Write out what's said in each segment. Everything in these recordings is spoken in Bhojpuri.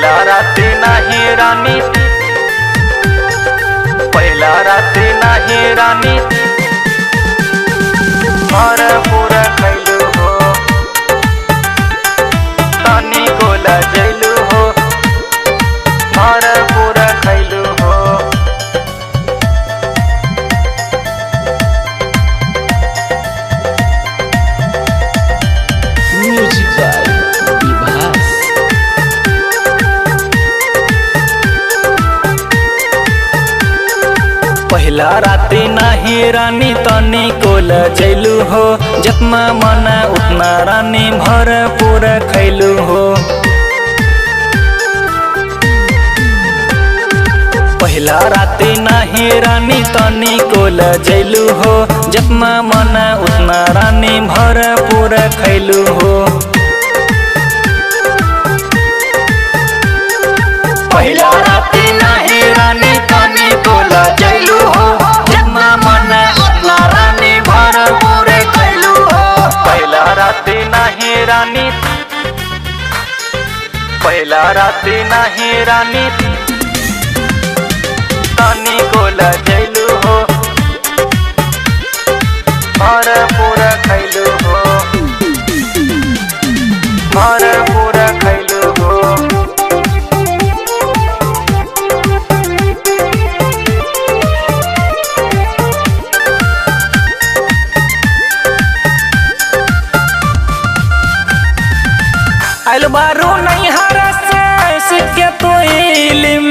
पहिला राती नाही रानी, पहिला राती नाही रानी, भरपूर खैलू हो, तनी गोला जैलू हो, भरपूर खैलू हो। Music by Vibhas. पहिला राती नाही रानी, तनी कोल जैलू हो, जितना मन उतना रानी भरपूर खैलू हो। पहिला राती नाही रानी, तनी कोल जैलू हो, जितना मन उतना रानी भरपूर खैलू हो। पहिला राती नाही रानी, तनी कोल जैलू हो, जितना मन उतना रानी भरपूर खैलू हो। पहिला राती नाही रानी, पहिला राती नाही रानी, तनी कोल जैलू हो, भरपूर खैलू हो, भरपूर खैलू हो। आइल बारू नहीं हर से सीखे तो इल्म,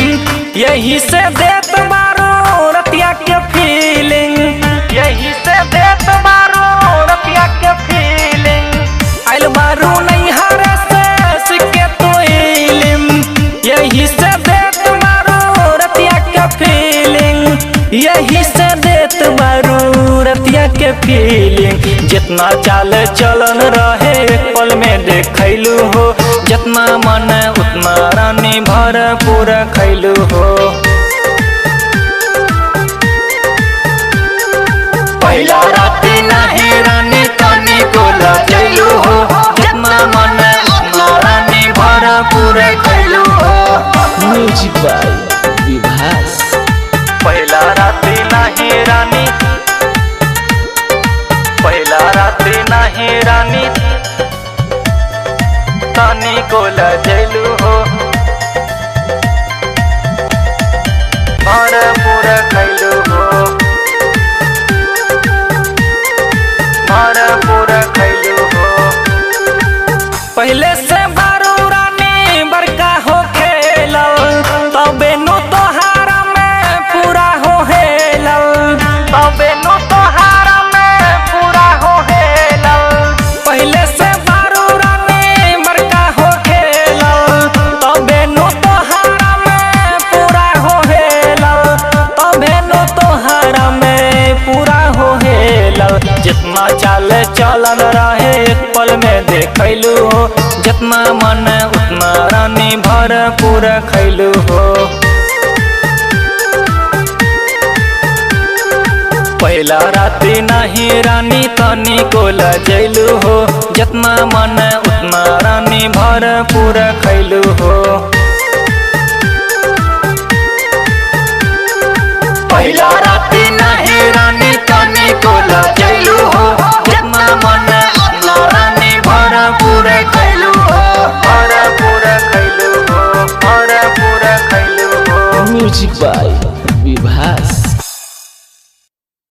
यही से देत बारू रतिया के फीलिंग, यही से देत बारू रतिया के फीलिंग। आइल बारू नहीं हर से सीखे तो इल्म, यही से देत बारू रतिया के फीलिंग, यही से देत बारू रतिया के फीलिंग। जितना चाल चलन रहे एक पल में देखैलू हो, जितना मन उतना रानी भरपूर खैलू हो। पहिला राती नहीं रानी, तनी कोल जैलू हो, जितना मन उतना रानी भरपूर खैलू हो। Music by Vibhas. पहिला राती नहीं रानी, पहिला राती नहीं रानी, तनी कोल जैलू हो, भरपूर खैलू हो, भरपूर खैलू हो। पहले से बारू रानी बड़का हो खेलल, तबे नु तोहारा में पूरा हो हेलल, तबे नु तोहारा में पूरा हो हेलल। पहले से बारू रानी बड़का हो खेलल, तबे नु तोहारा में पूरा हो हेलल, तबे नु तोहारा में पूरा हो हेलल। जितना चाल चलन रहे एक पल में देखैलू हो, जितना मन उतना रानी भरपूर खैलू हो। पहिला राती नहीं रानी, तनी कोल जैलू हो, जितना मन उतना रानी भरपूर खैलू हो। पहिला राती नहीं रानी, तनी कोल जैलू हो, जितना मन उतना रानी भरपूर खैलू हो, भरपूर खैलू हो, भरपूर खैलू हो। Music by Vibhas.